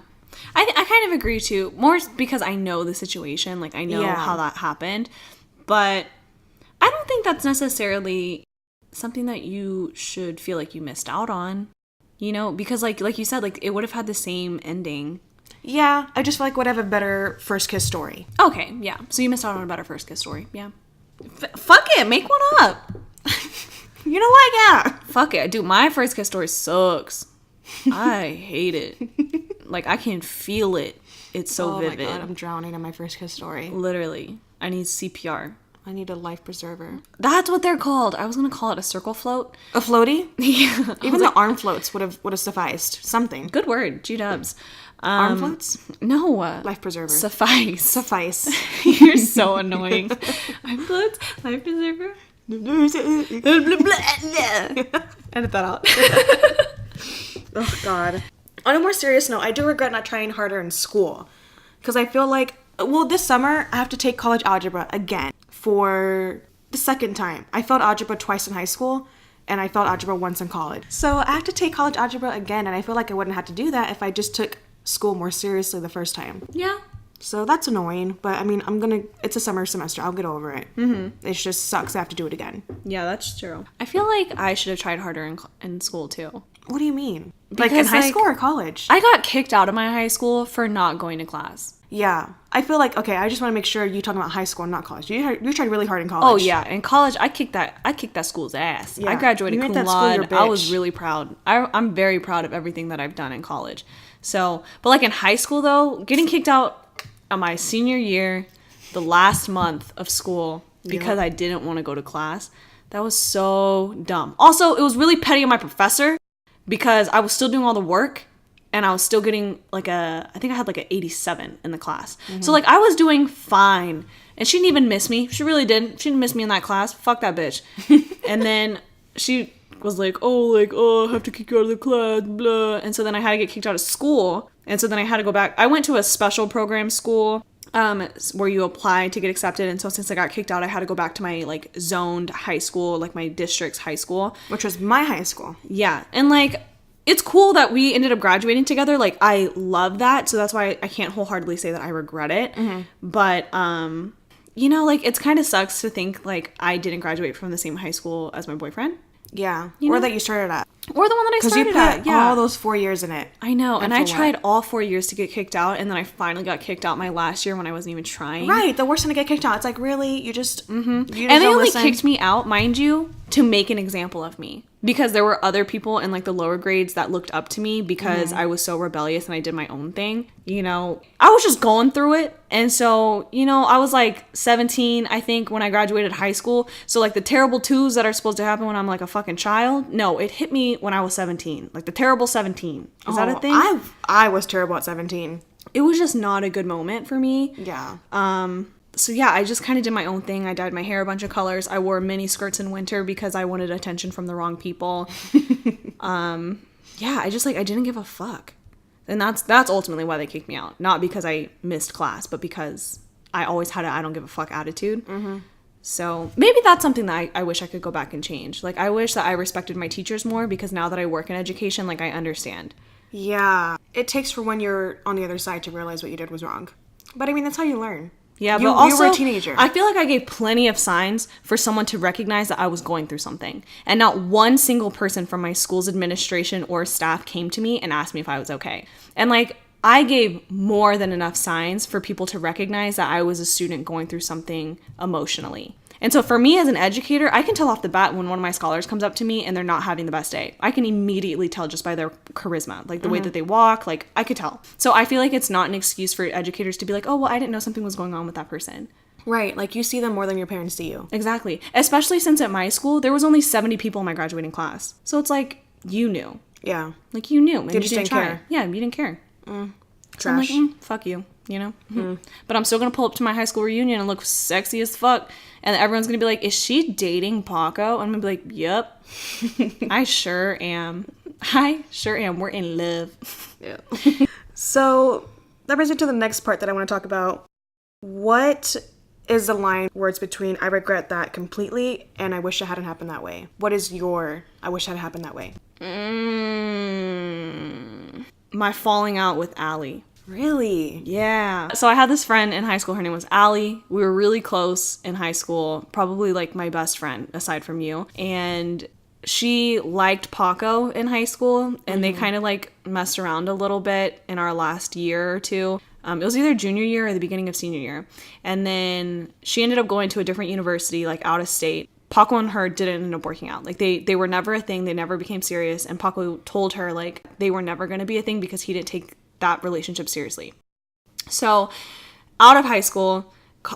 I kind of agree too. More because I know the situation. Like, I know Yeah. how that happened. But I don't think that's necessarily something that you should feel like you missed out on, you know, because like you said, like it would have had the same ending. Yeah, I just feel like would have a better first kiss story. Okay, yeah. So you missed out on a better first kiss story. Yeah. Fuck it, make one up. You know what? Yeah. Fuck it. Dude, my first kiss story sucks. I hate it. Like, I can feel it. It's so vivid. Oh my God, I'm drowning in my first kiss story. Literally. I need CPR. I need a life preserver. That's what they're called. I was gonna call it a circle float. A floaty? Yeah. Even the arm floats would have sufficed. Something. Good word. G-dubs. Arm floats? No. Life preserver. Suffice. You're so annoying. Arm floats. Life preserver. Edit that out. Oh, God. On a more serious note, I do regret not trying harder in school. Because I feel like, well, this summer, I have to take college algebra again for the second time. I failed algebra twice in high school, and I failed algebra once in college. So I have to take college algebra again, and I feel like I wouldn't have to do that if I just took school more seriously the first time. Yeah. So that's annoying, but I mean, it's a summer semester. I'll get over it. Mm-hmm. It just sucks. I have to do it again. Yeah, that's true. I feel like I should have tried harder in school, too. What do you mean? Because, like in high school or college? I got kicked out of my high school for not going to class. Yeah. I feel like, okay, I just want to make sure you're talking about high school and not college. You tried really hard in college. Oh, yeah. In college, I kicked that school's ass. Yeah. I graduated cum laude. I was really proud. I'm very proud of everything that I've done in college. So, but like in high school, though, getting kicked out of my senior year, the last month of school, because I didn't want to go to class, that was so dumb. Also, it was really petty of my professor because I was still doing all the work and I was still getting I think I had like an 87 in the class. Mm-hmm. So like I was doing fine and she didn't even miss me. She really didn't. She didn't miss me in that class. Fuck that bitch. And then she was like, I have to kick you out of the class, blah. And so then I had to get kicked out of school. And so then I had to go back. I went to a special program school where you apply to get accepted. And so since I got kicked out, I had to go back to my like zoned high school, like my district's high school. Which was my high school. Yeah. And like, it's cool that we ended up graduating together. Like, I love that. So that's why I can't wholeheartedly say that I regret it. Mm-hmm. But, you know, like, it's kind of sucks to think like I didn't graduate from the same high school as my boyfriend. Yeah. You or know? that you started at. Or the one that I started at. Because you put yeah. all those 4 years in it. I know. And I tried all 4 years to get kicked out. And then I finally got kicked out my last year when I wasn't even trying. Right. The worst time to get kicked out. It's like, really? You just... Mm-hmm. You just and they only kicked me out, mind you, to make an example of me. Because there were other people in like the lower grades that looked up to me because I was so rebellious and I did my own thing. You know, I was just going through it. And so, you know, I was like 17, I think, when I graduated high school. So like the terrible twos that are supposed to happen when I'm like a fucking child. No, it hit me when I was 17. Like the terrible 17. Is that a thing? I was terrible at 17. It was just not a good moment for me. Yeah. So yeah, I just kind of did my own thing. I dyed my hair a bunch of colors. I wore mini skirts in winter because I wanted attention from the wrong people. Yeah, I didn't give a fuck. And that's ultimately why they kicked me out. Not because I missed class, but because I always had a I don't give a fuck attitude. Mm-hmm. So maybe that's something that I wish I could go back and change. Like, I wish that I respected my teachers more because now that I work in education, like, I understand. Yeah. It takes for when you're on the other side to realize what you did was wrong. But I mean, that's how you learn. Yeah, but also, you were a teenager. I feel like I gave plenty of signs for someone to recognize that I was going through something. And not one single person from my school's administration or staff came to me and asked me if I was okay. And like, I gave more than enough signs for people to recognize that I was a student going through something emotionally. And so for me as an educator, I can tell off the bat when one of my scholars comes up to me and they're not having the best day. I can immediately tell just by their charisma, like the way that they walk, like I could tell. So I feel like it's not an excuse for educators to be like, oh, well, I didn't know something was going on with that person. Right, like you see them more than your parents see you. Exactly. Especially since at my school, there was only 70 people in my graduating class. So it's like, you knew. Yeah. Like you knew. And you just didn't care. Yeah, you didn't care. Trash. So I'm like, fuck you, you know? But I'm still going to pull up to my high school reunion and look sexy as fuck. And everyone's going to be like, is she dating Paco? And I'm going to be like, yep. I sure am. We're in love. Yeah. So that brings me to the next part that I want to talk about. What is the line where it's between I regret that completely and I wish it hadn't happened that way? What is your I wish it had happened that way? My falling out with Allie. Really? Yeah. So I had this friend in high school. Her name was Allie. We were really close in high school. Probably like my best friend aside from you. And she liked Paco in high school. And they kind of like messed around a little bit in our last year or two. It was either junior year or the beginning of senior year. And then she ended up going to a different university, like out of state. Paco and her didn't end up working out. Like they were never a thing. They never became serious. And Paco told her like they were never going to be a thing because he didn't take that relationship seriously. So out of high school,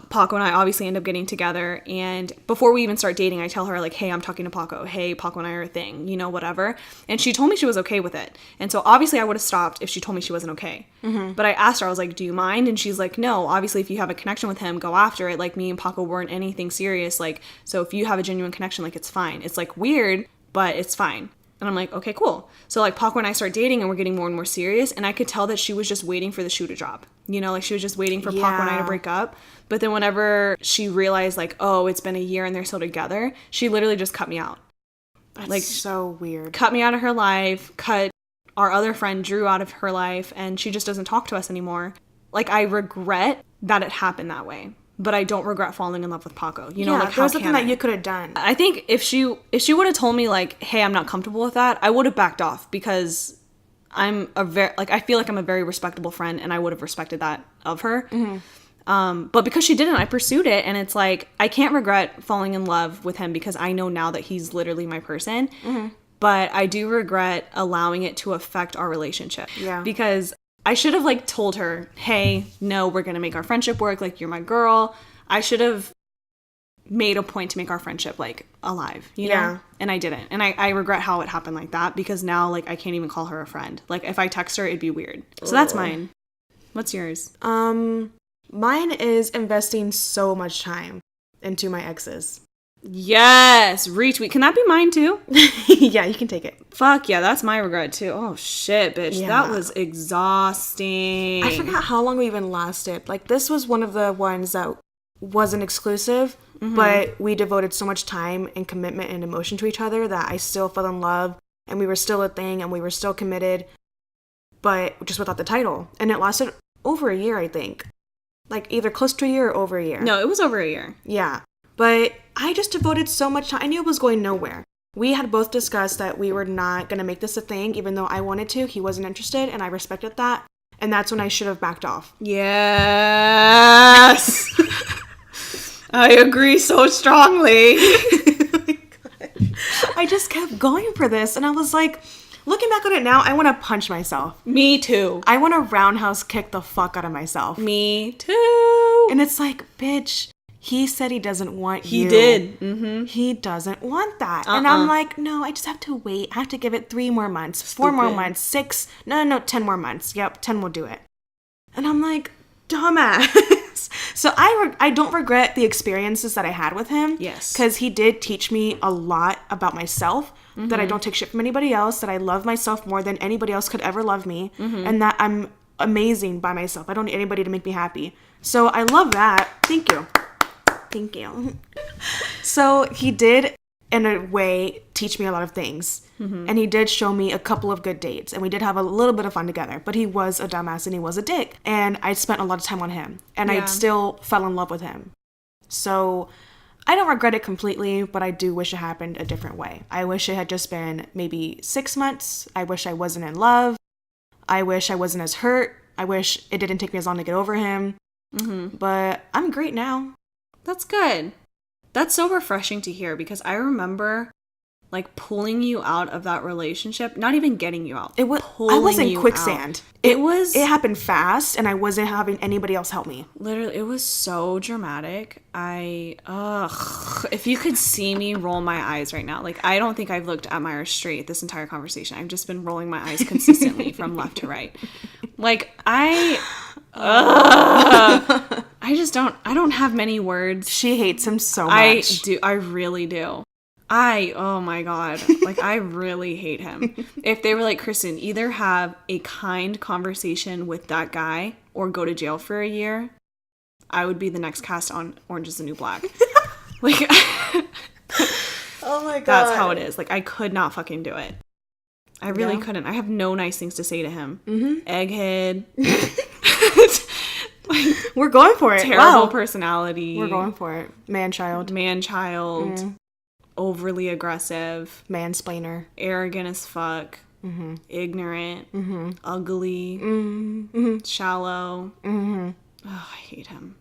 Paco and I obviously end up getting together. And before we even start dating, I tell her like, hey, I'm talking to Paco. Hey, Paco and I are a thing, you know, whatever. And she told me she was okay with it. And so obviously I would have stopped if she told me she wasn't okay. But I asked her, I was like, do you mind? And she's like, no, obviously if you have a connection with him, go after it. Like me and Paco weren't anything serious. Like, so if you have a genuine connection, like it's fine. It's like weird, but it's fine. And I'm like, okay, cool. So like Paco and I start dating and we're getting more and more serious. And I could tell that she was just waiting for the shoe to drop. You know, like she was just waiting for Paco and I to break up. But then whenever she realized like, oh, it's been a year and they're still together, she literally just cut me out. That's like so weird. Cut me out of her life, cut our other friend Drew out of her life, and she just doesn't talk to us anymore. Like I regret that it happened that way. But I don't regret falling in love with Paco. You know, like there was how something that you could have done. I think if she would have told me like, hey, I'm not comfortable with that, I would have backed off because I feel like I'm a very respectable friend and I would have respected that of her. But because she didn't, I pursued it, and it's like, I can't regret falling in love with him because I know now that he's literally my person. But I do regret allowing it to affect our relationship. Yeah. Because I should have like told her, hey, no, we're going to make our friendship work. Like, you're my girl. I should have made a point to make our friendship like alive, you know? And I didn't. And I regret how it happened like that because now like I can't even call her a friend. Like if I text her, it'd be weird. So that's mine. What's yours? Mine is investing so much time into my exes. Yes, retweet. Can that be mine too? Yeah, you can take it. Fuck yeah, that's my regret too. Oh shit, bitch. Yeah. That was exhausting. I forgot how long we even lasted. Like this was one of the ones that wasn't exclusive, but we devoted so much time and commitment and emotion to each other that I still fell in love and we were still a thing and we were still committed, but just without the title. And it lasted over a year, I think. Like either close to a year or over a year. No, it was over a year. Yeah. But I just devoted so much time. I knew it was going nowhere. We had both discussed that we were not going to make this a thing, even though I wanted to. He wasn't interested, and I respected that. And that's when I should have backed off. Yes. I agree so strongly. I just kept going for this, and I was like, looking back on it now, I want to punch myself. Me too. I want to roundhouse kick the fuck out of myself. Me too. And it's like, bitch, he said he doesn't want you. He did. Mm-hmm. He doesn't want that. And I'm like, no, I just have to wait. I have to give it 3 more months, 4 more months, 6. No, 10 more months. Yep, 10 will do it. And I'm like, dumbass. So I don't regret the experiences that I had with him. Yes. Because he did teach me a lot about myself, that I don't take shit from anybody else, that I love myself more than anybody else could ever love me, and that I'm amazing by myself. I don't need anybody to make me happy. So I love that. Thank you. Thank you. So he did, in a way, teach me a lot of things. And he did show me a couple of good dates. And we did have a little bit of fun together. But he was a dumbass and he was a dick. And I spent a lot of time on him. And I still fell in love with him. So I don't regret it completely, but I do wish it happened a different way. I wish it had just been maybe 6 months. I wish I wasn't in love. I wish I wasn't as hurt. I wish it didn't take me as long to get over him. But I'm great now. That's good. That's so refreshing to hear because I remember like pulling you out of that relationship, not even getting you out. I was in quicksand. It happened fast and I wasn't having anybody else help me. Literally, it was so dramatic. If you could see me roll my eyes right now, like I don't think I've looked at Myra straight this entire conversation. I've just been rolling my eyes consistently from left to right. Like I don't have many words. She hates him so much. I really do. Oh my God. Like, I really hate him. If they were like, Kristen, either have a kind conversation with that guy or go to jail for a year, I would be the next cast on Orange is the New Black. Like, oh my God. That's how it is. Like, I could not fucking do it. I really couldn't. I have no nice things to say to him. Egghead. We're going for it. Terrible Wow. personality. We're going for it. Man-child. Man-child. Overly aggressive. Mansplainer. Arrogant as fuck. Ignorant. Ugly. Shallow. Oh, I hate him.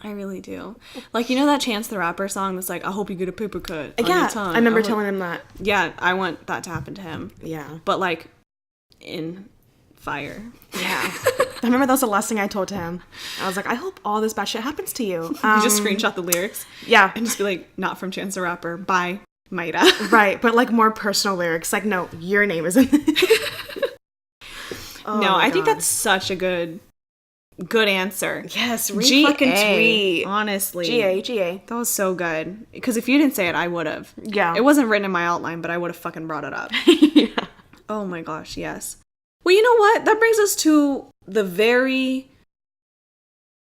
I really do. Like, you know that Chance the Rapper song that's like, I hope you get a paper cut on your tongue. I remember telling him that. Yeah, I want that to happen to him. Yeah. But, like, in fire. Yeah. I remember that was the last thing I told to him. I was like, I hope all this bad shit happens to you. You just screenshot the lyrics. Yeah. And just be like, not from Chance the Rapper. By Maida. Right, but like more personal lyrics. Like, no, your name is in there. No, I think that's such a good answer. Yes, fucking tweet. Honestly. GA. That was so good. Because if you didn't say it, I would have. Yeah. It wasn't written in my outline, but I would have fucking brought it up. Yeah. Oh my gosh, yes. Well, you know what? That brings us to the very...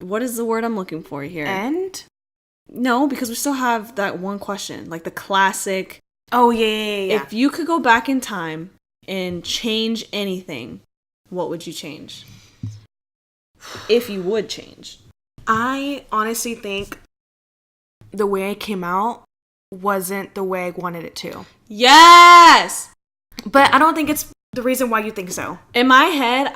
What is the word I'm looking for here? And? No, because we still have that one question. Like the classic... Oh, yeah. If you could go back in time and change anything, what would you change? If you would change. I honestly think the way I came out wasn't the way I wanted it to. Yes! But I don't think it's the reason why you think so. In my head,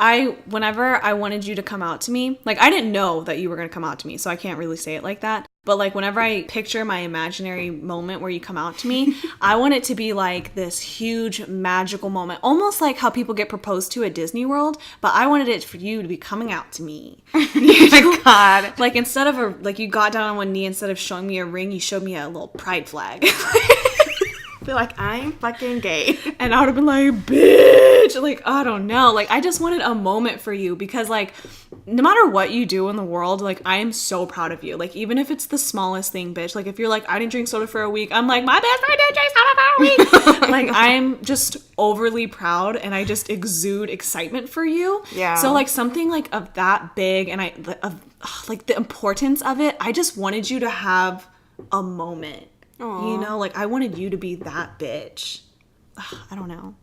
whenever I wanted you to come out to me, like, I didn't know that you were going to come out to me, so I can't really say it like that. But, like, whenever I picture my imaginary moment where you come out to me, I want it to be, like, this huge magical moment. Almost like how people get proposed to at Disney World, but I wanted it for you to be coming out to me. Oh my God. Like, instead of you got down on one knee, instead of showing me a ring, you showed me a little pride flag. Feel like I'm fucking gay. And I would have been like, bitch. Like, I don't know. Like, I just wanted a moment for you because, like, no matter what you do in the world, like, I am so proud of you. Like, even if it's the smallest thing, bitch. Like, if you're like, I didn't drink soda for a week, I'm like, my best friend didn't drink soda for a week. Like, I'm just overly proud and I just exude excitement for you. Yeah. So, like, something like of that big and like the importance of it, I just wanted you to have a moment. Aww. You know, like, I wanted you to be that bitch. Ugh, I don't know.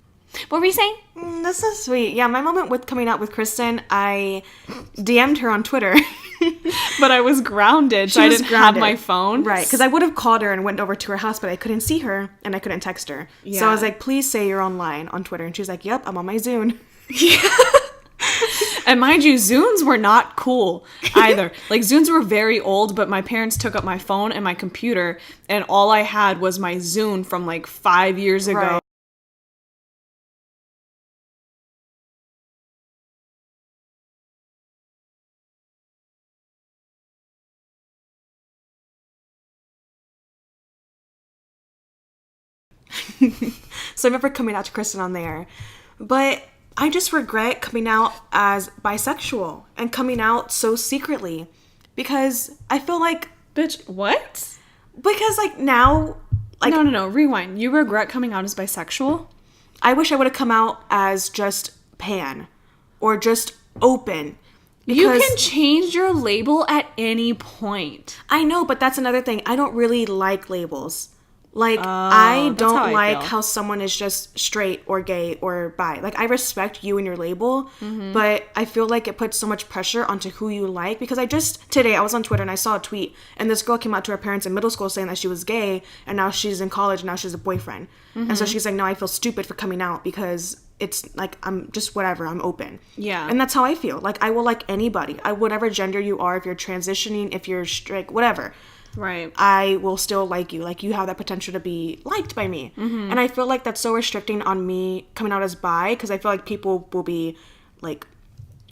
What were you saying? That's so sweet. Yeah, my moment with coming out with Kristen, I DM'd her on Twitter. But I was grounded, so I didn't have my phone. Right, because I would have called her and went over to her house, but I couldn't see her and I couldn't text her. Yeah. So I was like, please say you're online on Twitter. And she's like, yep, I'm on my Zune. And mind you, Zunes were not cool either. Like, Zunes were very old, but my parents took up my phone and my computer, and all I had was my Zune from, like, 5 years ago. Right. So I remember coming out to Kristen on there. But I just regret coming out as bisexual and coming out so secretly. Because I feel like... Bitch, what? Because, like, now... Like, No, rewind. You regret coming out as bisexual? I wish I would have come out as just pan. Or just open. You can change your label at any point. I know, but that's another thing. I don't really like labels. Like, I that's how don't I like feel. how someone is just straight or gay or bi. Like, I respect you and your label, but I feel like it puts so much pressure onto who you like. Because today I was on Twitter and I saw a tweet, and this girl came out to her parents in middle school saying that she was gay, and now she's in college and now she has a boyfriend. And so she's like, no, I feel stupid for coming out because it's like, I'm just whatever, I'm open. Yeah. And that's how I feel. Like, I will like anybody. Whatever gender you are, if you're transitioning, if you're straight, whatever. Right. I will still like you. Like, you have that potential to be liked by me. And I feel like that's so restricting on me coming out as bi, because I feel like people will be, like,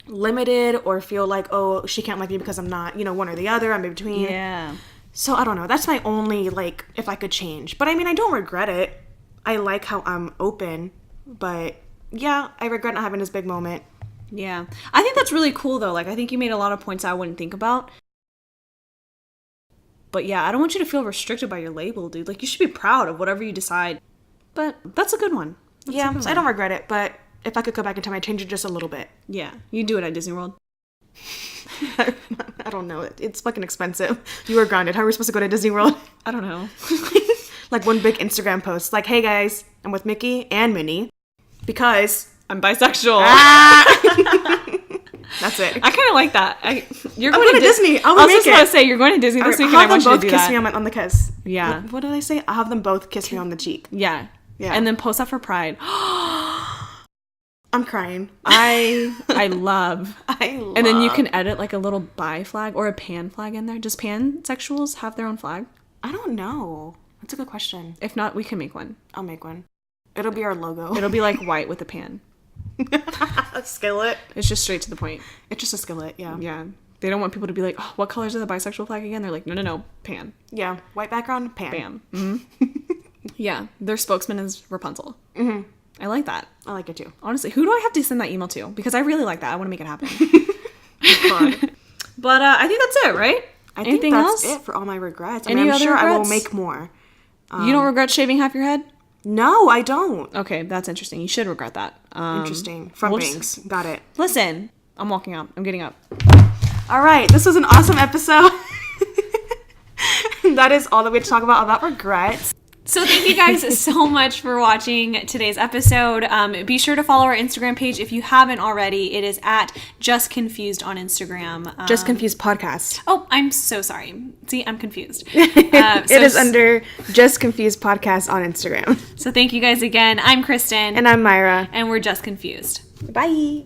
limited or feel like, oh, she can't like me because I'm not, one or the other. I'm in between. Yeah. So, I don't know. That's my only, like, if I could change. But, I mean, I don't regret it. I like how I'm open. But, yeah, I regret not having this big moment. Yeah. I think that's really cool, though. Like, I think you made a lot of points I wouldn't think about. But yeah, I don't want you to feel restricted by your label, dude. Like, you should be proud of whatever you decide. But that's a good one. So I don't regret it, but if I could go back in time, I'd change it just a little bit. Yeah, you do it at Disney World. I don't know. It's fucking expensive. You were grounded. How are we supposed to go to Disney World? I don't know. Like, one big Instagram post. Like, hey guys, I'm with Mickey and Minnie because I'm bisexual. That's it. I kind of like that. You're I'm going to Disney. I was just going to say, you're going to Disney this week, and I want you to do kiss that. me on the kiss. Yeah. What did I say? I'll have them both kiss me on the cheek. Yeah. Yeah. And then post that for Pride. I'm crying. I love. And And then you can edit like a little bi flag or a pan flag in there. Does pansexuals have their own flag? I don't know. That's a good question. If not, we can make one. I'll make one. It'll be our logo. It'll be like white with a pan. A skillet. It's just straight to the point. It's just a skillet, yeah. Yeah. They don't want people to be like, oh, what colors are the bisexual flag again? They're like, no, pan. Yeah. White background, pan. Bam. Mm-hmm. Yeah. Their spokesman is Rapunzel. Mm-hmm. I like that. I like it too. Honestly, who do I have to send that email to? Because I really like that. I want to make it happen. God. But I think that's it, right? I Anything think that's else? it for all my regrets. Any I'm other sure I will regrets? make more. You don't regret shaving half your head? No, I don't. Okay, that's interesting. You should regret that. Interesting. Front we'll bangs. Got it. Listen, I'm walking up. I'm getting up. All right. This was an awesome episode. That is all that we have to talk about regrets. So thank you guys so much for watching today's episode. Be sure to follow our Instagram page if you haven't already. It is at Just Confused on Instagram. Just Confused Podcast. Oh, I'm so sorry. See, I'm confused. It is under Just Confused Podcast on Instagram. So thank you guys again. I'm Kristen. And I'm Myra. And we're Just Confused. Bye.